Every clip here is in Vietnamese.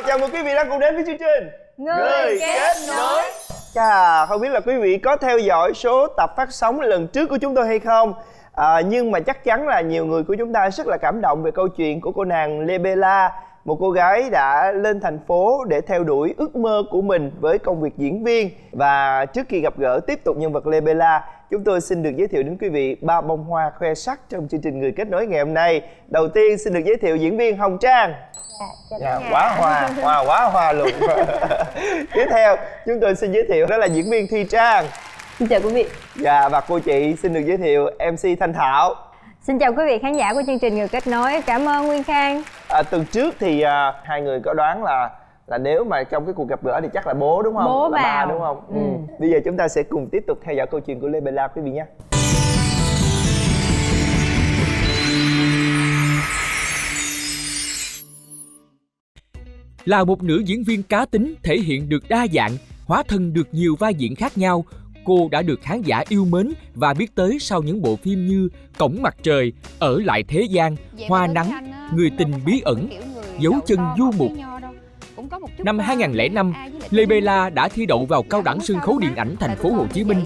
chào mừng quý vị đang cùng đến với chương trình Người kết nối. Chà, không biết là quý vị có theo dõi số tập phát sóng lần trước của chúng tôi hay không? Nhưng mà chắc chắn là nhiều người của chúng ta rất là cảm động về câu chuyện của cô nàng Lê Bella, một cô gái đã lên thành phố để theo đuổi ước mơ của mình với công việc diễn viên. Và trước khi gặp gỡ tiếp tục nhân vật Lê Bella, chúng tôi xin được giới thiệu đến quý vị ba bông hoa khoe sắc trong chương trình Người Kết Nối ngày hôm nay. Đầu tiên xin được giới thiệu diễn viên Hồng Trang. Quá hoa luôn. Tiếp theo chúng tôi xin giới thiệu đó là diễn viên Thi Trang. Xin chào quý vị. Và cô chị xin được giới thiệu MC Thanh Thảo. Xin chào quý vị khán giả của chương trình Người Kết Nối. Cảm ơn Nguyên Khang. Tuần trước thì hai người có đoán là nếu mà trong cái cuộc gặp gỡ thì chắc là bố đúng không? Bố là vào. ba đúng không? Bây giờ chúng ta sẽ cùng tiếp tục theo dõi câu chuyện của Lê Bella quý vị nhé. Là một nữ diễn viên cá tính thể hiện được đa dạng, hóa thân được nhiều vai diễn khác nhau, cô đã được khán giả yêu mến và biết tới sau những bộ phim như Cổng Mặt Trời, Ở Lại Thế Gian, Hoa Nắng, Người Tình Bí Ẩn, Dấu Chân Du Mục. Năm 2005, Lê Bella đã thi đậu vào Cao đẳng Sân khấu Điện ảnh Thành phố Hồ Chí Minh.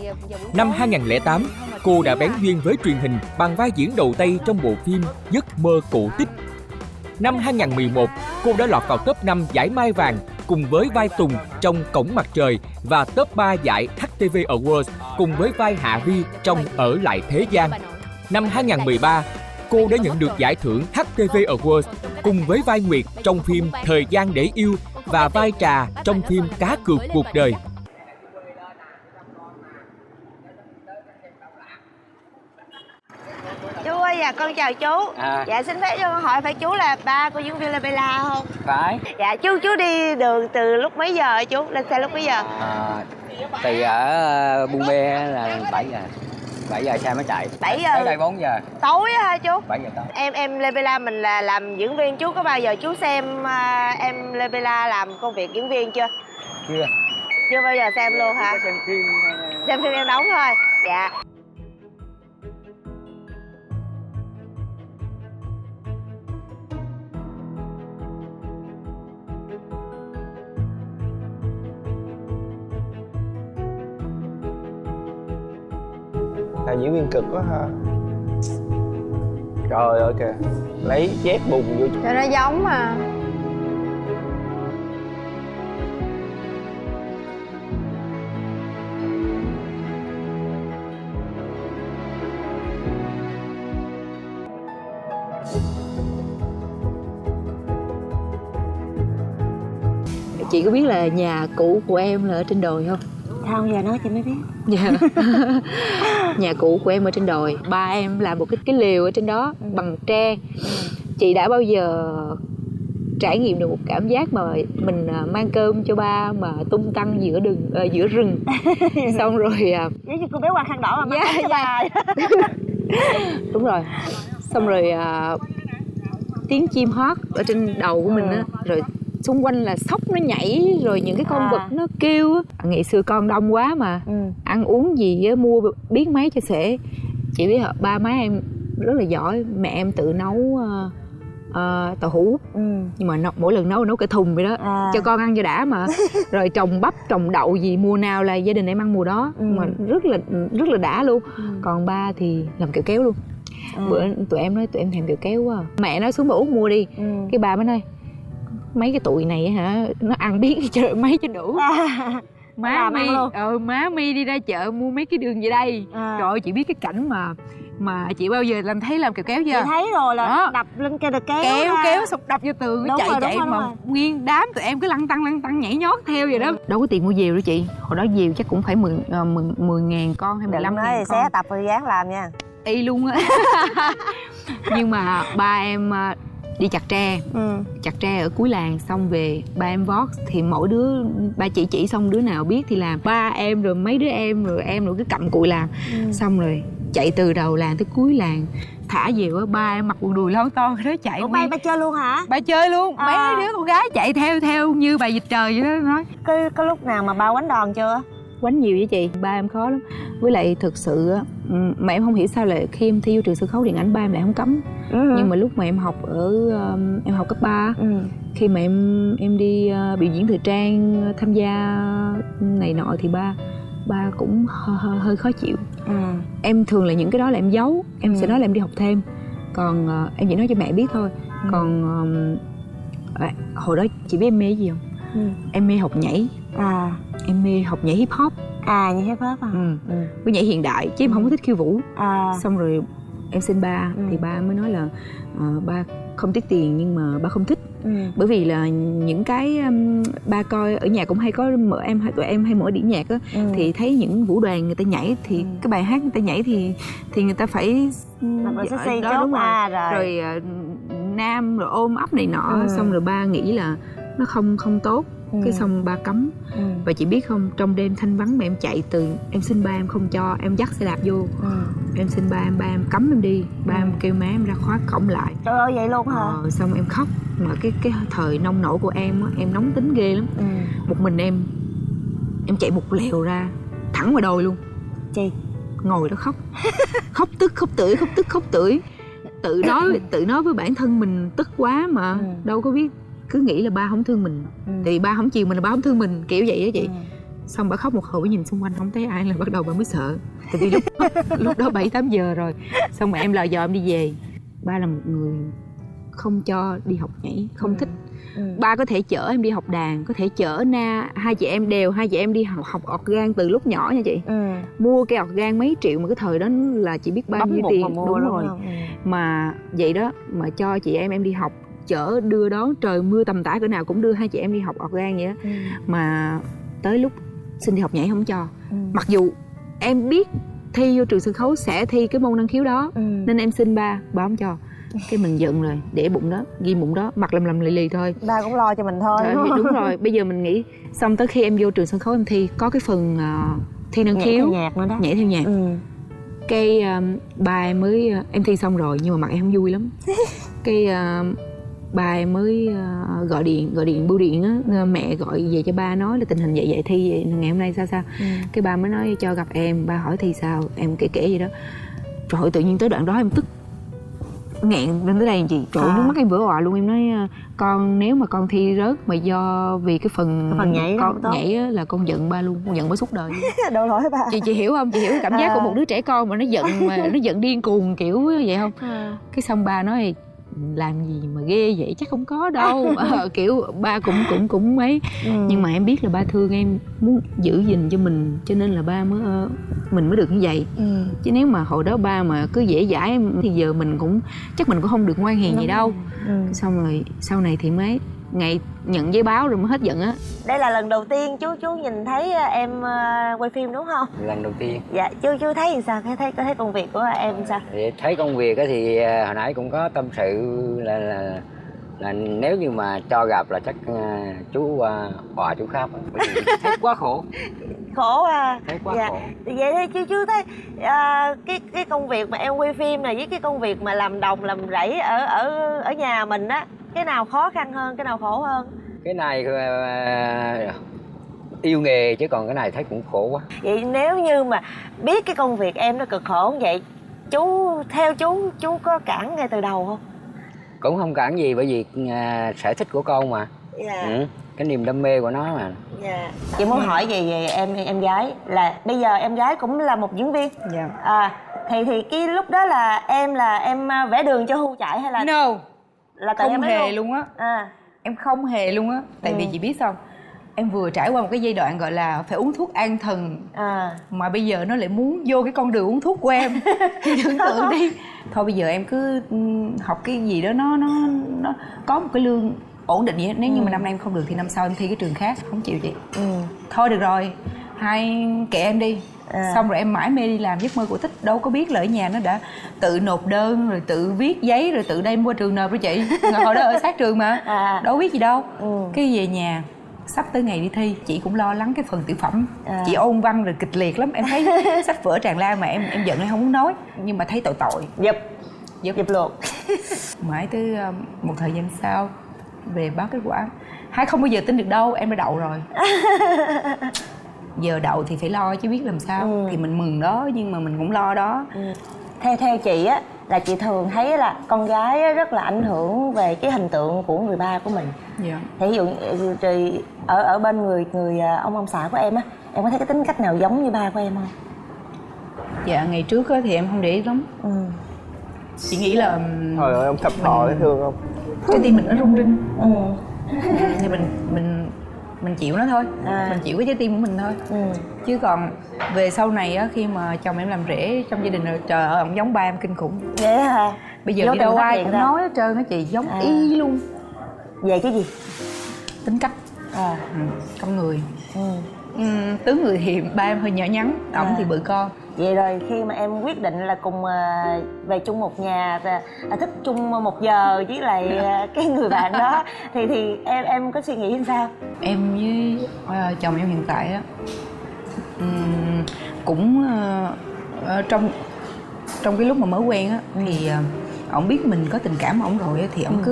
Năm 2008, cô đã bén duyên với truyền hình bằng vai diễn đầu tay trong bộ phim Giấc Mơ Cổ Tích. Năm 2011, cô đã lọt vào top 5 giải Mai Vàng cùng với vai Tùng trong Cổng Mặt Trời và top 3 giải HTV Awards cùng với vai Hạ Vi trong Ở Lại Thế Gian. Năm 2013, cô đã nhận được giải thưởng HTV Awards cùng với vai Nguyệt trong phim Thời Gian Để Yêu và vai Trà trong phim Cá Cược Cuộc Đời. Chú ơi, dạ con chào chú. Dạ xin phép cho con hỏi phải chú là ba của diễn viên Lê Bella không? Phải. Dạ chú đi đường từ lúc mấy giờ hả chú? Lên xe lúc mấy giờ? Từ ở Buôn Mê là 7 giờ. 7 giờ xe mới chạy. 7 giờ. Tới đây 4 giờ. Tối á hả chú? 7 giờ tối. Em Lê Bella mình là làm diễn viên, chú có bao giờ chú xem em Lê Bella làm công việc diễn viên chưa? Chưa. Chưa bao giờ xem luôn hả? Xem phim. Xem phim em đóng thôi. Dạ. Là diễn viên cực quá ha. Trời ơi kìa, lấy chét bùn vô. Cho nó giống mà. Chị có biết là nhà cũ của em là ở trên đồi không? Không, giờ nói chị mới biết. Dạ. Nhà cũ của em ở trên đồi. Ba em làm một cái lều ở trên đó bằng tre. Chị đã bao giờ trải nghiệm được một cảm giác mà mình mang cơm cho ba mà tung tăng giữa rừng xong rồi Giống như cô bé Hoa Khăn Đỏ mà dạ, dạ. Đúng rồi. Xong rồi tiếng chim hót ở trên đầu của mình á, rồi xung quanh là sóc nó nhảy, rồi những cái con vật nó kêu á. Ngày xưa con đông quá mà ăn uống gì á, mua biết mấy cho sể. Chị biết ba má em rất là giỏi. Mẹ em tự nấu tàu hũ, nhưng mà mỗi lần nấu cả thùng vậy đó, cho con ăn cho đã mà. Rồi trồng bắp trồng đậu gì mùa nào là gia đình em ăn mùa đó, mà rất là đã luôn. Còn ba thì làm kẹo kéo luôn. Bữa tụi em nói tụi em thèm kẹo kéo quá. Mẹ nói xuống bà Út mua đi. Cái bà mới nói mấy cái tụi này hả, nó ăn biết trời mấy cho đủ. Má mi đi ra chợ mua mấy cái đường về đây. Trời ơi, chị biết cái cảnh mà chị bao giờ thấy làm kẹo kéo chưa? Chị thấy rồi là đó. Đập lên cây được kéo sụp đập vô tường, nó chạy mà rồi. Nguyên đám tụi em cứ lăn tăng nhảy nhót theo vậy đó. Đâu có tiền mua diều đâu chị. Hồi đó diều chắc cũng phải 10.000 con hay 15.000 con. Xé tập rồi dán làm nha. Y luôn á. Nhưng mà ba em đi chặt tre ở cuối làng, xong về ba em vót thì mỗi đứa ba chỉ xong đứa nào biết thì làm. Ba em rồi mấy đứa em rồi cứ cầm cụi làm. Xong rồi chạy từ đầu làng tới cuối làng thả diều á. Ba em mặc quần đùi lon to đó chạy. Ủa, ba chơi luôn hả? Ba chơi luôn. Mấy đứa con gái chạy theo như bà vịt trời vậy đó. Nói có lúc nào mà ba quánh đòn chưa? Quánh nhiều với chị. Ba em khó lắm. Với lại thực sự mà em không hiểu sao lại khi em thi vô trường sân khấu điện ảnh ba em lại không cấm. Nhưng mà lúc mà em học ở em học cấp 3 khi mà em đi biểu diễn thời trang tham gia này nọ thì ba cũng hơi khó chịu. Em thường là những cái đó là em giấu, em sẽ nói là em đi học thêm, còn em chỉ nói cho mẹ biết thôi. Còn hồi đó chị biết em mê cái gì không? Em mê học nhảy. Em mê học nhảy hip hop. Nhảy hip hop Với nhảy hiện đại chứ em không có thích khiêu vũ. Xong rồi em xin ba thì ba mới nói là ba không tiếc tiền nhưng mà ba không thích. Bởi vì là những cái ba coi ở nhà cũng hay có mở tụi em hay mở đĩa nhạc á, thì thấy những vũ đoàn người ta nhảy thì cái bài hát người ta nhảy thì người ta phải đó, đúng rồi nam rồi ôm ấp này nọ. Xong rồi ba nghĩ là nó không tốt. Cái xong ba cấm. Và chị biết không, trong đêm thanh vắng mà em chạy từ em xin ba em không cho, em dắt xe đạp vô. Em xin ba em cấm em đi. Ba em kêu má em ra khóa cổng lại. Trời ơi vậy luôn hả? Xong em khóc. Mà cái thời nông nổi của em á, em nóng tính ghê lắm. Một mình em chạy một lèo ra thẳng vào đồi luôn. Chị ngồi đó khóc. Khóc tức tưởi. Tự nói với bản thân mình tức quá mà đâu có biết, cứ nghĩ là ba không thương mình thì ba không chiều mình là ba không thương mình, kiểu vậy á chị. Xong bà khóc một hồi, bà nhìn xung quanh không thấy ai là bắt đầu bà mới sợ. Tại vì lúc đó 7-8 giờ rồi. Xong mà em lờ dò em đi về. Ba là một người không cho đi học nhảy, không thích. Ba có thể chở em đi học đàn, có thể chở hai chị em đi học organ từ lúc nhỏ nha chị. Mua cái organ mấy triệu mà cái thời đó là chị biết bao nhiêu tiền. Đúng rồi. Mà vậy đó mà cho chị em đi học, chở đưa đón trời mưa tầm tã cỡ nào cũng đưa hai chị em đi học organ vậy đó. Mà tới lúc xin đi học nhảy không cho. Mặc dù em biết thi vô trường sân khấu sẽ thi cái môn năng khiếu đó, nên em xin ba không cho. Cái mình giận rồi, để bụng đó, ghi bụng đó, mặt lầm lì thôi. Ba cũng lo cho mình thôi. Trời, đúng rồi. Bây giờ mình nghĩ xong tới khi em vô trường sân khấu em thi có cái phần thi năng khiếu, nhảy theo nhạc. Cái ba em mới em thi xong rồi nhưng mà mặt em không vui lắm. Cái ba em mới gọi điện bưu điện á, mẹ gọi về cho ba nói là tình hình vậy thi vậy, ngày hôm nay sao. Cái ba mới nói cho gặp em, ba hỏi thi sao, em kể vậy đó. Trời, tự nhiên tới đoạn đó em tức nghẹn lên tới đây chị. Trời, nước mắt em vỡ òa luôn. Em nói con nếu mà con thi rớt mà do vì cái phần nhảy con nhảy á, là con giận ba luôn, con giận ba suốt đời. Đâu nói ba. Chị hiểu không? Chị hiểu cái cảm giác của một đứa trẻ con mà nó giận điên cuồng kiểu vậy không? Cái xong ba nói làm gì mà ghê vậy, chắc không có đâu. Kiểu ba cũng mấy. Nhưng mà em biết là ba thương em, muốn giữ gìn cho mình, cho nên là ba mình mới được như vậy. Chứ nếu mà hồi đó ba mà cứ dễ dãi thì giờ mình cũng không được ngoan hiền gì đâu. Xong rồi sau này thì mới ngày nhận giấy báo rồi mới hết giận á. Đây là lần đầu tiên chú nhìn thấy em quay phim đúng không? Lần đầu tiên. Dạ, chú thấy làm sao? Có thấy công việc của em sao? Thì thấy công việc thì hồi nãy cũng có tâm sự là nếu như mà cho gặp là chắc chú hòa chú khóc. Thấy quá khổ. Khổ à? Thấy quá khổ. Vậy thì chú thấy cái công việc mà em quay phim này với cái công việc mà làm đồng làm rẫy ở nhà mình á, cái nào khó khăn hơn, cái nào khổ hơn? Cái này yêu nghề, chứ còn cái này thấy cũng khổ quá. Vậy nếu như mà biết cái công việc em nó cực khổ như vậy, theo chú có cản ngay từ đầu không? Cũng không cản gì, bởi vì sở thích của con mà. Cái niềm đam mê của nó mà. Chị muốn hỏi về em gái, là bây giờ em gái cũng là một diễn viên. Thì cái lúc đó là em vẽ đường cho Hu chạy hay là No, là tự không em hề luôn á. Em không hề luôn á. Tại vì chị biết sao, em vừa trải qua một cái giai đoạn gọi là phải uống thuốc an thần, mà bây giờ nó lại muốn vô cái con đường uống thuốc của em. Thì tưởng tượng đi. Thôi bây giờ em cứ học cái gì đó nó có một cái lương ổn định vậy. Nếu như mà năm nay em không được thì năm sau em thi cái trường khác. Không chịu chị. Thôi được rồi, hai kệ em đi. Xong rồi em mãi mê đi làm giấc mơ của Tích. Đâu có biết là ở nhà nó đã tự nộp đơn, rồi tự viết giấy, rồi tự đem qua trường nộp với chị. Hồi đó ở sát trường mà đâu biết gì đâu. Cái về nhà sắp tới ngày đi thi, chị cũng lo lắng cái phần tiểu phẩm. Chị ôn văn rồi kịch liệt lắm. Em thấy sách vở tràn lan mà em giận em không muốn nói. Nhưng mà thấy tội Dập luôn. Mãi tới một thời gian sau về báo kết quả. Hai không bao giờ tin được đâu, em đã đậu rồi. giờ đậu thì phải lo chứ biết làm sao. Thì mình mừng đó nhưng mà mình cũng lo đó. Theo chị á, là chị thường thấy là con gái á, rất là ảnh hưởng về cái hình tượng của người ba của mình. Dạ. Thì ví dụ thì ở bên người ông xã của em á, em có thấy cái tính cách nào giống như ba của em không? Dạ ngày trước á thì em không để ý lắm. Chị nghĩ là Trời ơi, ông thập thọ thấy thương không? trái tim mình nó rung rinh. Thì mình chịu nó thôi. Mình chịu cái trái tim của mình thôi. Chứ còn về sau này á, khi mà chồng em làm rể trong gia đình rồi, trời ơi ông giống ba em kinh khủng. Vậy hả? Bây giờ đi đâu ai cũng nói hết trơn á chị, giống y luôn. Về cái gì? Tính cách, con người. Tướng người thì ba em hơi nhỏ nhắn, ổng thì bự con. Vậy rồi khi mà em quyết định là cùng về chung một nhà, thức chung một giờ với lại cái người bạn đó, thì em có suy nghĩ như sao? Em với chồng em hiện tại á cũng trong cái lúc mà mới quen á thì ổng biết mình có tình cảm với ổng rồi á, thì ổng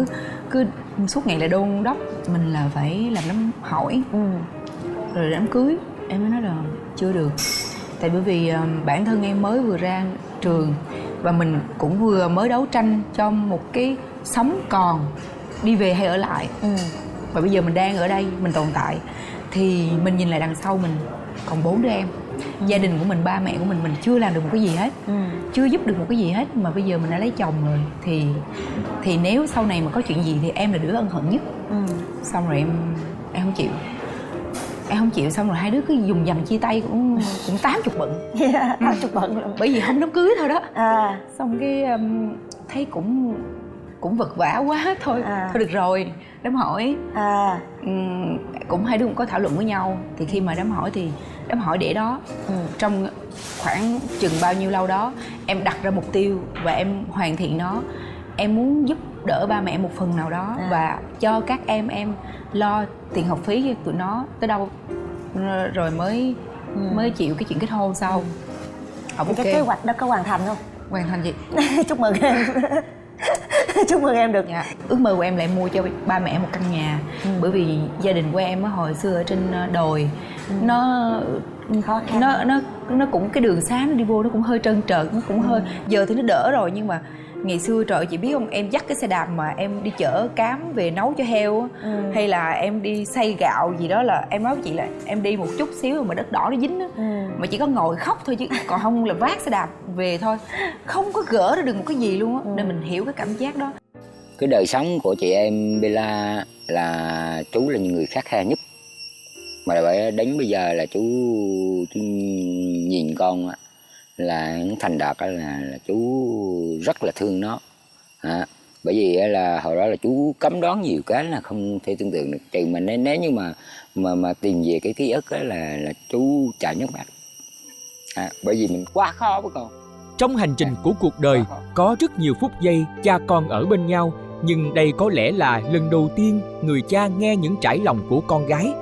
cứ suốt ngày là đôn đốc mình là phải làm đám hỏi rồi đám cưới. Em mới nói là chưa được, tại bởi vì bản thân em mới vừa ra trường và mình cũng vừa mới đấu tranh cho một cái sống còn đi về hay ở lại. Và bây giờ mình đang ở đây, mình tồn tại, thì mình nhìn lại đằng sau mình còn 4 đứa em. Gia đình của mình, ba mẹ của mình chưa làm được một cái gì hết, chưa giúp được một cái gì hết, mà bây giờ mình đã lấy chồng rồi thì nếu sau này mà có chuyện gì thì em là đứa ân hận nhất. Xong rồi em không chịu. Em không chịu, xong rồi hai đứa cứ dùng dầm chia tay cũng 80 bận. 80 bận luôn. Bởi vì không đám cưới thôi đó. Xong cái thấy cũng vật vã quá thôi. Thôi được rồi, đám hỏi. Cũng hai đứa cũng có thảo luận với nhau. Thì khi mà đám hỏi thì đám hỏi để đó. Trong khoảng chừng bao nhiêu lâu đó em đặt ra mục tiêu và em hoàn thiện nó. Em muốn giúp đỡ ba mẹ một phần nào đó và cho các em lo tiền học phí cho tụi nó tới đâu rồi mới chịu cái chuyện kết hôn sau. Cái kế hoạch đó có hoàn thành không? Hoàn thành gì? Chúc mừng em. Chúc mừng em được. Ước mơ của em là em mua cho ba mẹ một căn nhà. Bởi vì gia đình của em hồi xưa ở trên đồi nó khó khăn. Nó cũng cái đường xá nó đi vô nó cũng hơi trơn trượt, nó cũng hơi, giờ thì nó đỡ rồi, nhưng mà ngày xưa trời, chị biết không, em dắt cái xe đạp mà em đi chở cám về nấu cho heo hay là em đi xay gạo gì đó, là em nói với chị là em đi một chút xíu mà đất đỏ nó dính á, mà chỉ có ngồi khóc thôi chứ còn không là vác xe đạp về thôi, không có gỡ ra được một cái gì luôn á. Nên mình hiểu cái cảm giác đó. Cái đời sống của chị em Bella là chú là người khắt khe nhất, mà vậy đến bây giờ là chú nhìn con là thành đạt là chú rất là thương nó. Bởi vì là hồi đó là chú cấm đoán nhiều cái là không thể tưởng tượng được, trừ mà nếu như mà tìm về cái ký ức là chú chảy nước mắt. Bởi vì mình quá khó với con. Trong hành trình của cuộc đời có rất nhiều phút giây cha con ở bên nhau, nhưng đây có lẽ là lần đầu tiên người cha nghe những trải lòng của con gái.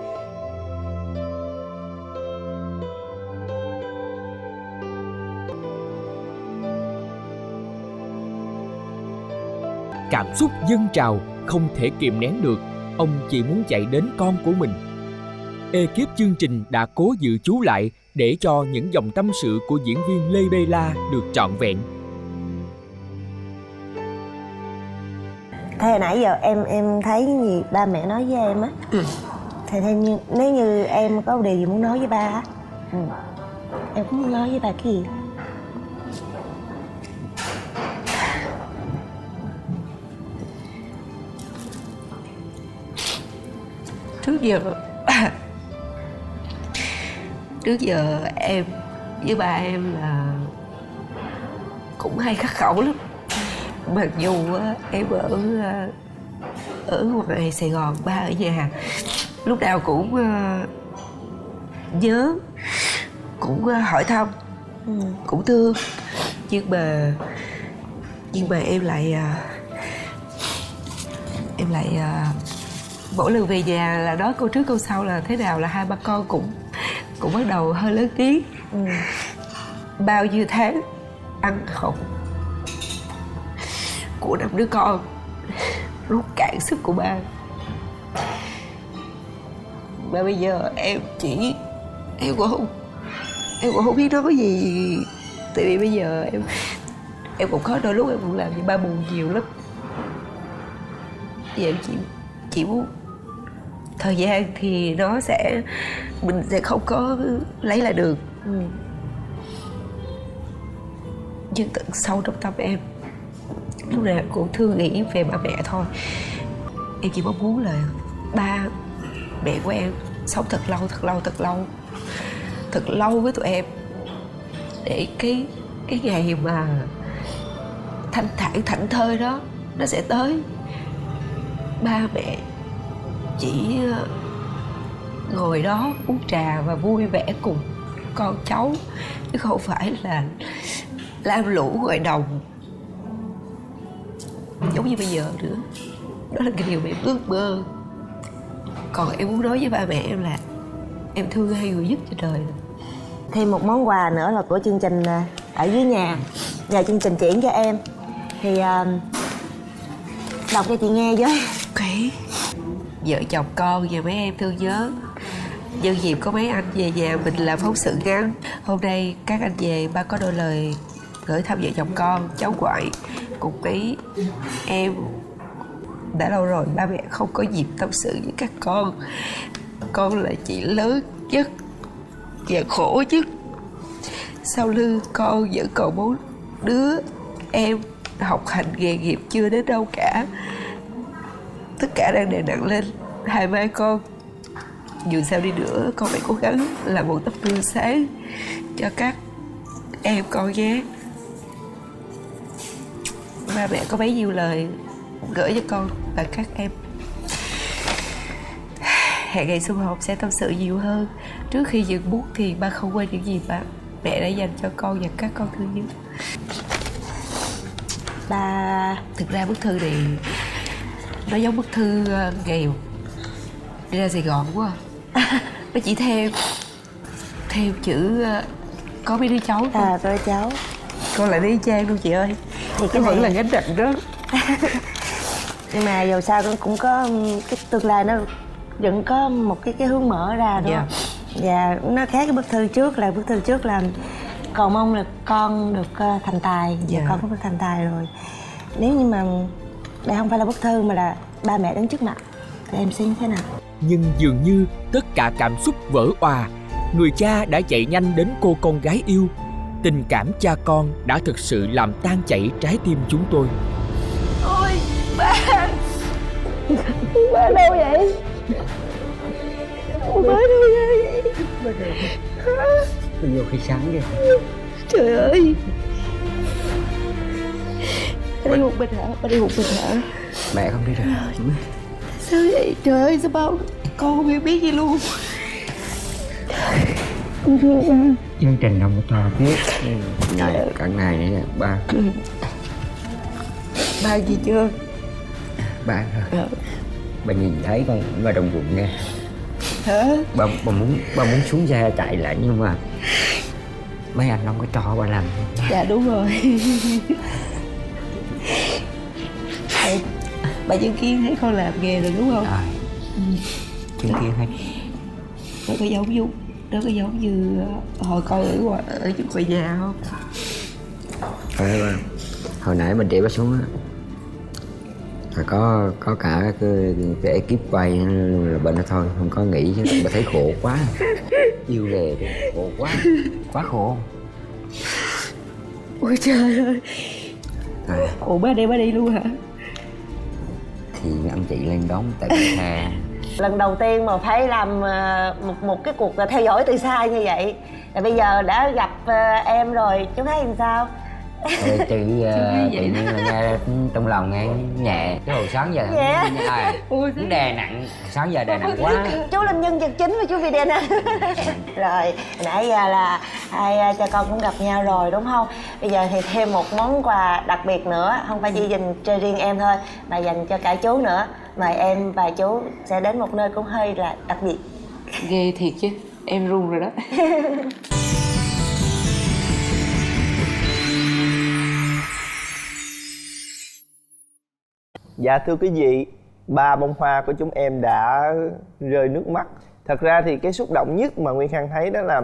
Cảm xúc dâng trào không thể kìm nén được, ông chỉ muốn chạy đến con của mình. Ekip chương trình đã cố giữ chú lại để cho những dòng tâm sự của diễn viên Lê Bella được trọn vẹn. Thế hồi nãy giờ em thấy gì ba mẹ nói với em á, thì nếu như em có điều gì muốn nói với ba á, em có muốn nói với ba cái gì? Trước giờ em với ba em là cũng hay khắc khẩu lắm. Mặc dù em ở ngoài Sài Gòn, ba ở nhà lúc nào cũng nhớ, cũng hỏi thăm, cũng thương, nhưng mà em lại mỗi lần về nhà là nói câu trước câu sau là thế nào là hai ba con cũng bắt đầu hơi lớn tiếng. Bao nhiêu tháng ăn học của 5 đứa con rút cạn sức của ba. Mà bây giờ em chỉ Em cũng không biết nói cái gì. Tại vì bây giờ em cũng có đôi lúc em cũng làm gì ba buồn nhiều lắm. Giờ em chỉ muốn thời gian thì mình sẽ không có lấy lại được. Nhưng tận sâu trong tâm em lúc nào cũng thương nghĩ về ba mẹ thôi. Em chỉ mong muốn là ba mẹ của em sống thật lâu với tụi em, để cái ngày mà thanh thản thảnh thơi đó nó sẽ tới. Ba mẹ chỉ ngồi đó uống trà và vui vẻ cùng con cháu, chứ không phải là lam lũ ngoài đồng giống như bây giờ nữa. Đó là cái điều mà em ước mơ. Còn em muốn nói với ba mẹ em là em thương hai người nhất trên đời. Thêm một món quà nữa là của chương trình ở dưới nhà, nhờ chương trình chuyển cho em. Thì đọc cho chị nghe với. Ok. Vợ chồng con và mấy em thương nhớ. Nhân dịp có mấy anh về nhà mình làm phóng sự ngắn. Hôm nay các anh về, ba có đôi lời gửi thăm vợ chồng con, cháu ngoại cùng mấy em. Đã lâu rồi ba mẹ không có dịp tâm sự với các con. Con là chị lớn nhất và khổ nhất. Sau lưng con vẫn còn 4 đứa em học hành nghề nghiệp chưa đến đâu cả. Tất cả đang đè nặng lên hai vai con. Dù sao đi nữa con phải cố gắng làm một tấm gương sáng cho các em con nhé. Ba mẹ có bấy nhiêu lời gửi cho con và các em. Hẹn ngày sum họp sẽ tâm sự nhiều hơn. Trước khi dừng bút thì ba không quên những gì mà mẹ đã dành cho con và các con thương nhất. Ba, thực ra bức thư này nó giống bức thư nghèo đi ra Sài Gòn quá. Nó chỉ theo chữ có mấy đứa cháu thôi. Tôi cháu. Con lại đi trang luôn chị ơi. Thì cái vẫn là gánh nặng đó. Nhưng mà dù sao cũng có cái tương lai, nó vẫn có một cái hướng mở ra đó. Và nó khác cái bức thư trước. Là bức thư trước là cầu mong là con được thành tài. Và con cũng được thành tài rồi. Nếu như mà đây không phải là bức thư mà là ba mẹ đứng trước mặt thì em sẽ như thế nào? Nhưng dường như tất cả cảm xúc vỡ òa. Người cha đã chạy nhanh đến cô con gái yêu. Tình cảm cha con đã thực sự làm tan chảy trái tim chúng tôi. Ôi ba. Ba đâu vậy? Ba đâu vậy? Vô khi sáng vậy. Trời ơi. Ba đi một mình hả? Ba đi một mình hả? Mẹ không đi được. Sao vậy? Trời ơi, sao bao con không biết gì luôn. Chương trình không có cho biết. Ngày cả ngày nữa nè ba. Ba gì chưa? Ba rồi. Ba nhìn thấy con ba đồng bụng nghe. Hả? Ba muốn xuống xe chạy lại nhưng mà mấy anh không có cho ba làm. Dạ đúng rồi. Bà chứng kiến thấy con làm nghề rồi đúng không? Rồi. Chứng kiến thấy. Nó có giống như hồi con ở ngoài nhà không? Phải ba. Hồi nãy mình để ba xuống á, có cả cái ekip quay là bên đó thôi, không có nghĩ chứ bà thấy khổ quá. Yêu nghề khổ quá khổ. Ôi trời ơi. À, Ủa ba đi luôn hả? thì anh chị lên đón tại bến xe. Lần đầu tiên mà phải làm một cái cuộc theo dõi từ xa như vậy. Rồi bây giờ đã gặp em rồi, chú thấy làm sao? Thôi tự nhiên là nghe trong lòng nghe nhẹ. Cái hồi sáng giờ nó đè nặng, sáng giờ đè nặng quá. Chú làm nhân vật chính mà chú bị đè nặng. Rồi nãy giờ là hai cha con cũng gặp nhau rồi đúng không? Bây giờ thì thêm một món quà đặc biệt nữa, không phải chỉ dành cho riêng em thôi mà dành cho cả chú nữa. Mời em và chú sẽ đến một nơi cũng hơi là đặc biệt. Ghê thiệt chứ, em run rồi đó. Dạ thưa quý vị, 3 bông hoa của chúng em đã rơi nước mắt Thật ra thì cái xúc động nhất mà Nguyên Khang thấy đó là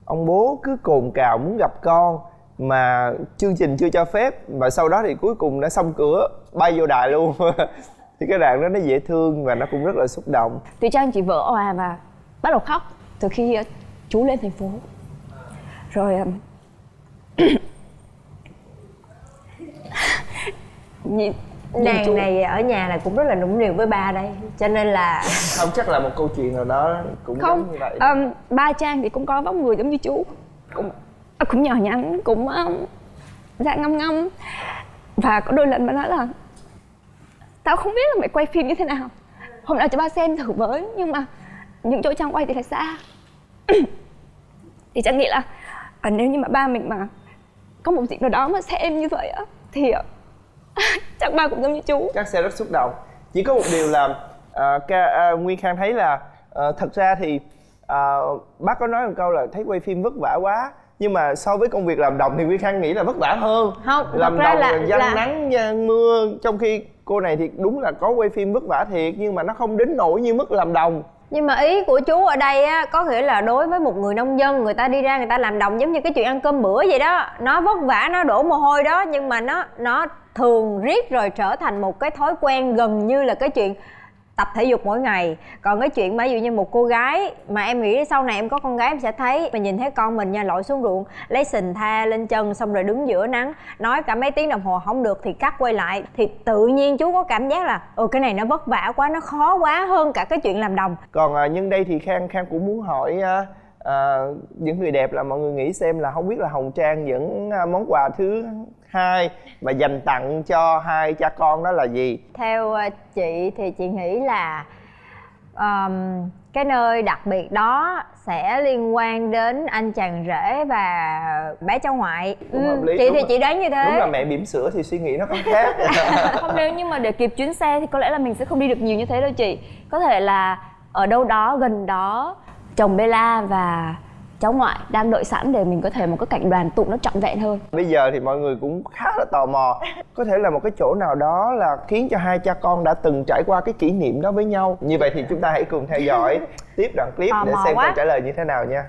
ông bố cứ cồn cào muốn gặp con mà chương trình chưa cho phép, và sau đó thì cuối cùng đã xông cửa bay vô đài luôn. Thì cái đoạn đó nó dễ thương và nó cũng rất là xúc động. Thùy Trang chỉ vỡ òa và bắt đầu khóc từ khi chú lên thành phố. Rồi nàng này ở nhà là cũng rất là nũng nịu với ba đây, cho nên là Không, chắc là một câu chuyện nào đó cũng không giống như vậy. ba Trang thì cũng có vóc người giống như chú, cũng nhỏ nhắn, cũng da ngăm ngăm, và có đôi lần mà nói là tao không biết là mày quay phim như thế nào, hôm nào cho ba xem thử với, nhưng mà những chỗ Trang quay thì là xa. Thì Trang nghĩ là nếu như mà ba mình mà có một dịp nào đó mà xem như vậy á thì chắc ba cũng giống như chú, Chắc sẽ rất xúc động. Chỉ có một điều là Nguyên Khang thấy là thật ra thì bác có nói một câu là thấy quay phim vất vả quá, nhưng mà so với công việc làm đồng thì Nguyên Khang nghĩ là vất vả hơn. Không, làm thật ra đồng giăng nắng giăng mưa, trong khi cô này thì đúng là có quay phim vất vả thiệt, nhưng mà nó không đến nỗi như mức làm đồng. Nhưng mà ý của chú ở đây á, có nghĩa là đối với một người nông dân, người ta đi ra người ta làm đồng giống như cái chuyện ăn cơm bữa vậy đó. Nó vất vả, nó đổ mồ hôi đó, nhưng mà nó thường riết rồi trở thành một cái thói quen, gần như là cái chuyện tập thể dục mỗi ngày. Còn cái chuyện mà ví dụ như một cô gái mà em nghĩ sau này em có con gái em sẽ thấy, mình nhìn thấy con mình nha, lội xuống ruộng lấy sình tha lên chân xong rồi đứng giữa nắng nói cả mấy tiếng đồng hồ không được thì cắt quay lại, thì tự nhiên chú có cảm giác là cái này nó vất vả quá, nó khó quá hơn cả cái chuyện làm đồng. Còn nhân đây thì Khang cũng muốn hỏi những người đẹp là mọi người nghĩ xem là không biết là Hồng Trang những món quà thứ hai mà dành tặng cho hai cha con đó là gì? Theo chị thì chị nghĩ là cái nơi đặc biệt đó sẽ liên quan đến anh chàng rể và bé cháu ngoại. Cũng hợp lý. Chị Đúng thì là- chị đoán như thế. Đúng là mẹ bỉm sữa thì suy nghĩ nó không khác. Không, nếu như mà để kịp chuyến xe thì có lẽ là mình sẽ không đi được nhiều như thế đâu chị. Có thể là ở đâu đó gần đó chồng Bella và cháu ngoại đang đợi sẵn để mình có thể một cái cảnh đoàn tụ nó trọn vẹn hơn. Bây giờ thì mọi người cũng khá là tò mò, có thể là một cái chỗ nào đó là khiến cho hai cha con đã từng trải qua cái kỷ niệm đó với nhau. Như vậy thì chúng ta hãy cùng theo dõi tiếp đoạn clip Tò để mò xem quá. câu trả lời như thế nào nha.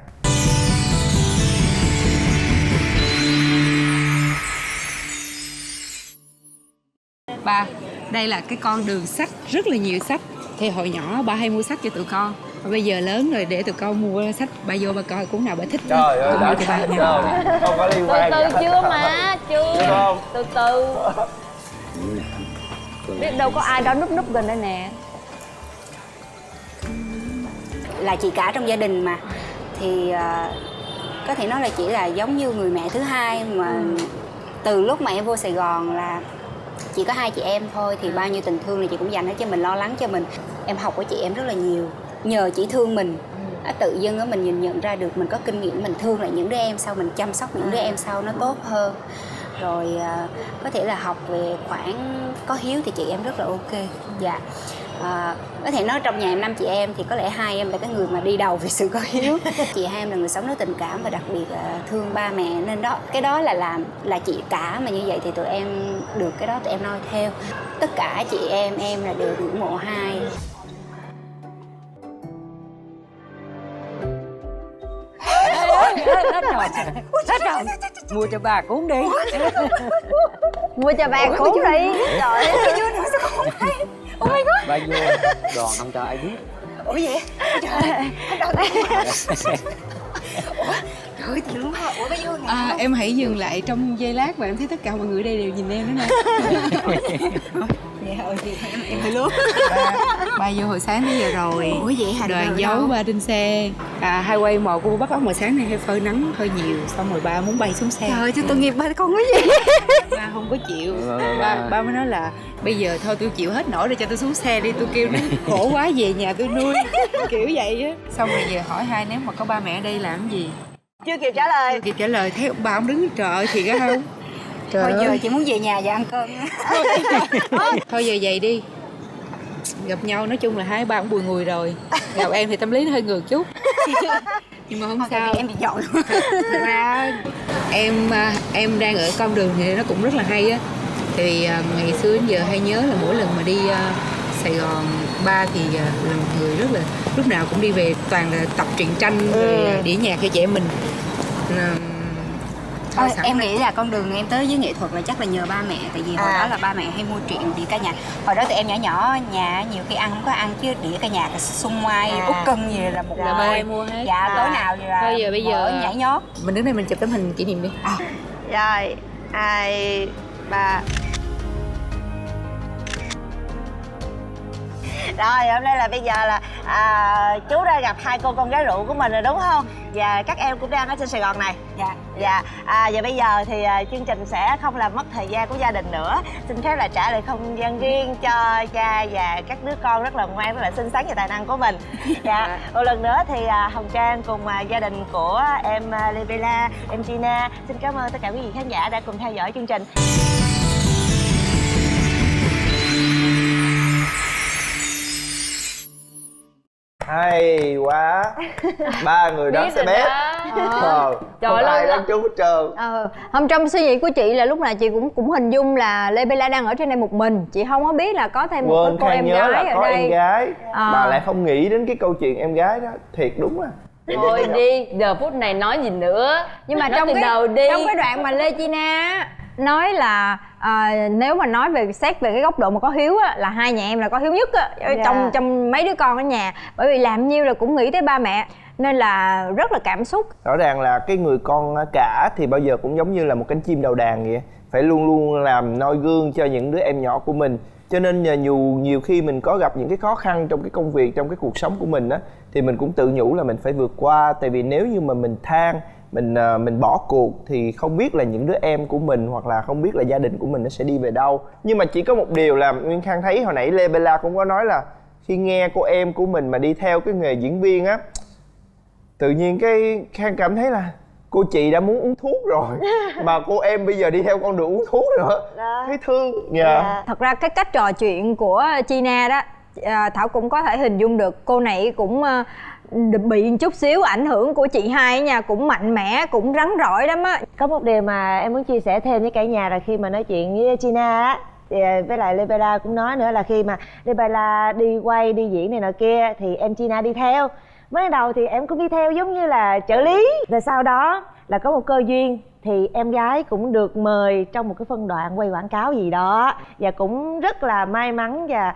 Ba, đây là cái con đường sách, rất là nhiều sách. Thì hồi nhỏ ba hay mua sách cho tụi con. Và bây giờ lớn rồi để tụi con mua sách, ba vô ba coi cuốn nào ba thích. Trời ơi, Con đã mua cho ba trời, nha. không có liên quan. Từ chưa mà, chưa. Đúng không? Từ từ. Biết đâu có ai đó núp gần đây nè. Là chị cả trong gia đình mà, thì có thể nói là chỉ là giống như người mẹ thứ hai mà. Từ lúc mà em vô Sài Gòn là chỉ có hai chị em thôi, thì bao nhiêu tình thương này chị cũng dành hết cho mình, lo lắng cho mình. Em học của chị em rất là nhiều, nhờ chị thương mình. Tự dưng á mình nhìn nhận ra được mình có kinh nghiệm, mình thương lại những đứa em sau, mình chăm sóc những đứa em sau nó tốt hơn. Rồi có thể là học về khoản có hiếu thì chị em rất là ok. Dạ. Có thể nói trong nhà em 5 chị em thì có lẽ hai em là cái người mà đi đầu về sự có hiếu. Chị hai em là người sống rất tình cảm và đặc biệt là thương ba mẹ, nên đó cái đó là chị cả mà như vậy thì tụi em được cái đó tụi em noi theo. Tất cả chị em là đều ngưỡng mộ hai. Hết rồi. Mua cho bà cuốn đi. Mua cho ba cuốn đi. Trời ơi. Bà vô đoàn không cho ai biết. Ủa vậy? Trời ơi, thì luôn hả? Ủa, bao nhiêu ngày? Em hãy dừng lại trong giây lát và em thấy tất cả mọi người ở đây đều nhìn em đó nè. Dạ, thì em hơi lúa. Ba vô hồi sáng tới giờ rồi. Ủa vậy hả? Đoàn Rồi giấu đâu? ba trên xe. Hai quay một cô bắt ốc mà sáng nay hơi phơi nắng hơi nhiều, xong rồi ba muốn bay xuống xe. Trời ơi, chứ tôi nghiệp ba con cái gì? Ba không có chịu. Ba mới nói là bây giờ thôi tôi chịu hết nổi để cho tôi xuống xe đi, tôi kêu nó khổ quá về nhà tôi nuôi, kiểu vậy á. Xong rồi giờ hỏi hai nếu mà có ba mẹ ở đây làm cái gì? Chưa kịp trả lời. Chưa kịp trả lời, thấy ông bà ông đứng trời ơi thiệt á không? Trời Thôi giờ ơi. chị muốn về nhà và ăn cơm. Thôi giờ vậy đi. Gặp nhau nói chung là hai ba cũng bùi ngùi rồi. Gặp em thì tâm lý nó hơi ngược chút. Nhưng mà không sao. Em bị dội. Thật ra em đang ở con đường thì nó cũng rất là hay á. Thì ngày xưa đến giờ hay nhớ là mỗi lần mà đi Sài Gòn, ba thì là một người rất là lúc nào cũng đi về toàn là tập truyện tranh rồi đĩa nhạc cho trẻ mình. Em nghĩ là con đường em tới với nghệ thuật là chắc là nhờ ba mẹ. Tại vì hồi đó là ba mẹ hay mua truyện đĩa ca nhạc. Hồi đó thì em nhỏ nhỏ nhà nhiều khi ăn không có ăn, chứ đĩa ca nhạc là Xuân Mai, Út Cưng gì là một là ba em mua hết. Dạ tối nào vậy là bây giờ nhảy nhót. Mình đứng đây mình chụp tấm hình kỷ niệm đi. Rồi 2, 3. Rồi hôm nay là bây giờ là chú đã gặp hai cô con gái rượu của mình rồi đúng không? Và các em cũng đang ở trên Sài Gòn này. Dạ. Và bây giờ thì chương trình sẽ không làm mất thời gian của gia đình nữa. Xin phép là trả lại không gian riêng cho cha và các đứa con rất là ngoan, rất là xinh xắn và tài năng của mình. Dạ. Một lần nữa thì Hồng Trang cùng gia đình của em Lê Bella, em Gina xin cảm ơn tất cả quý vị khán giả đã cùng theo dõi chương trình. Hay quá. Ba người đó xe bé. Không ai đánh trúng hết trơn. Không, trong suy nghĩ của chị là lúc nào chị cũng hình dung là Lê Bella đang ở trên đây một mình. Chị không có biết là có thêm một cô em nhớ gái là ở có đây. em gái mà lại không nghĩ đến cái câu chuyện em gái đó. Thiệt đúng à. Thôi đi, giờ phút này nói gì nữa. Nhưng mà nói trong từ đầu đi. Trong cái đoạn mà Lê Gina nói là nếu mà nói về xét về cái góc độ mà có hiếu á, là hai nhà em là có hiếu nhất á, trong mấy đứa con ở nhà. Bởi vì làm nhiêu là cũng nghĩ tới ba mẹ, nên là rất là cảm xúc. Rõ ràng là cái người con cả thì bao giờ cũng giống như là một cánh chim đầu đàn vậy, phải luôn luôn làm noi gương cho những đứa em nhỏ của mình. Cho nên nhiều khi mình có gặp những cái khó khăn trong cái công việc, trong cái cuộc sống của mình á, thì mình cũng tự nhủ là mình phải vượt qua. Tại vì nếu như mà mình than, mình bỏ cuộc thì không biết là những đứa em của mình hoặc là không biết là gia đình của mình nó sẽ đi về đâu. Nhưng mà chỉ có một điều là Nguyên Khang thấy hồi nãy Lê Bella cũng có nói là khi nghe cô em của mình mà đi theo cái nghề diễn viên á, tự nhiên cái Khang cảm thấy là cô chị đã muốn uống thuốc rồi mà cô em bây giờ đi theo con đường uống thuốc nữa đó. Thấy thương. Thật ra cái cách trò chuyện của Gina đó, Thảo cũng có thể hình dung được cô này cũng bị một chút xíu ảnh hưởng của chị hai nha, cũng mạnh mẽ, cũng rắn rỏi lắm á. Có một điều mà em muốn chia sẻ thêm với cả nhà là khi mà nói chuyện với Gina á, thì với lại Lê Bella cũng nói nữa là khi mà Lê Bella đi quay đi diễn này nọ kia thì em Gina đi theo. Mới đầu thì em cũng đi theo giống như là trợ lý, rồi sau đó là có một cơ duyên thì em gái cũng được mời trong một cái phân đoạn quay quảng cáo gì đó, và cũng rất là may mắn và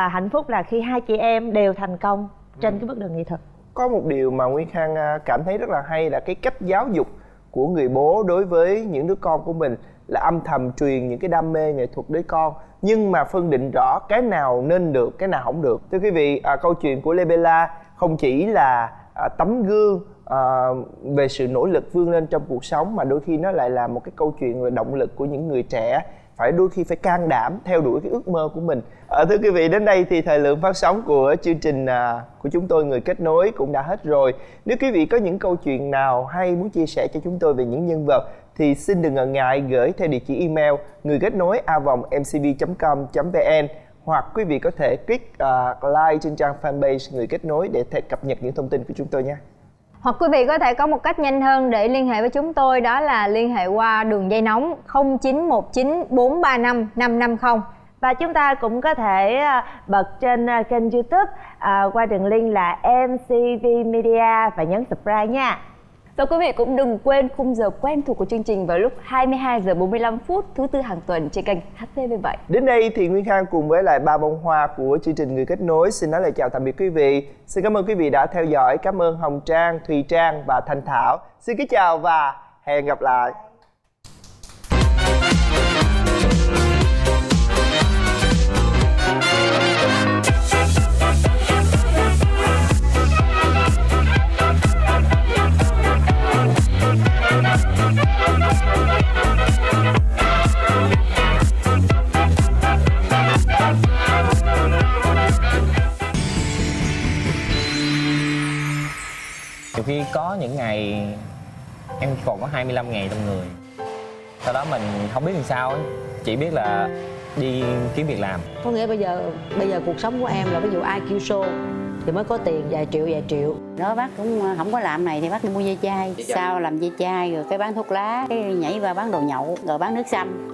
hạnh phúc là khi hai chị em đều thành công trên cái bước đường nghệ thuật. Có một điều mà Nguyên Khang cảm thấy rất là hay là cái cách giáo dục của người bố đối với những đứa con của mình là âm thầm truyền những cái đam mê nghệ thuật đến con, nhưng mà phân định rõ cái nào nên được, cái nào không được. Thưa quý vị, câu chuyện của Lê Bella không chỉ là tấm gương về sự nỗ lực vươn lên trong cuộc sống, mà đôi khi nó lại là một cái câu chuyện về động lực của những người trẻ đôi khi phải can đảm theo đuổi cái ước mơ của mình. Thưa quý vị, đến đây thì thời lượng phát sóng của chương trình của chúng tôi Người Kết Nối cũng đã hết rồi. Nếu quý vị có những câu chuyện nào hay muốn chia sẻ cho chúng tôi về những nhân vật thì xin đừng ngần ngại gửi theo địa chỉ email nguikết-nối@mcv.com.vn, hoặc quý vị có thể click like trên trang fanpage Người Kết Nối để cập nhật những thông tin của chúng tôi nha. Hoặc quý vị có thể có một cách nhanh hơn để liên hệ với chúng tôi, đó là liên hệ qua đường dây nóng 0919 435 550. Và chúng ta cũng có thể bật trên kênh YouTube qua đường link là MCV Media và nhấn subscribe nha. Và quý vị cũng đừng quên khung giờ quen thuộc của chương trình vào lúc 22h45 thứ Tư hàng tuần trên kênh HTV7. Đến đây thì Nguyên Khang cùng với lại ba bông hoa của chương trình Người Kết Nối xin nói lời chào tạm biệt quý vị. Xin cảm ơn quý vị đã theo dõi. Cảm ơn Hồng Trang, Thùy Trang và Thanh Thảo. Xin kính chào và hẹn gặp lại. Nhiều khi có những ngày em còn có 25 ngày trong người, sau đó mình không biết làm sao ấy. Chỉ biết là đi kiếm việc làm. Có nghĩa bây giờ cuộc sống của em là ví dụ ai kêu show thì mới có tiền vài triệu. Đó bác cũng không có làm này thì bác đi mua dây chai. Sau làm dây chai rồi cái bán thuốc lá, cái nhảy qua bán đồ nhậu, rồi bán nước sâm.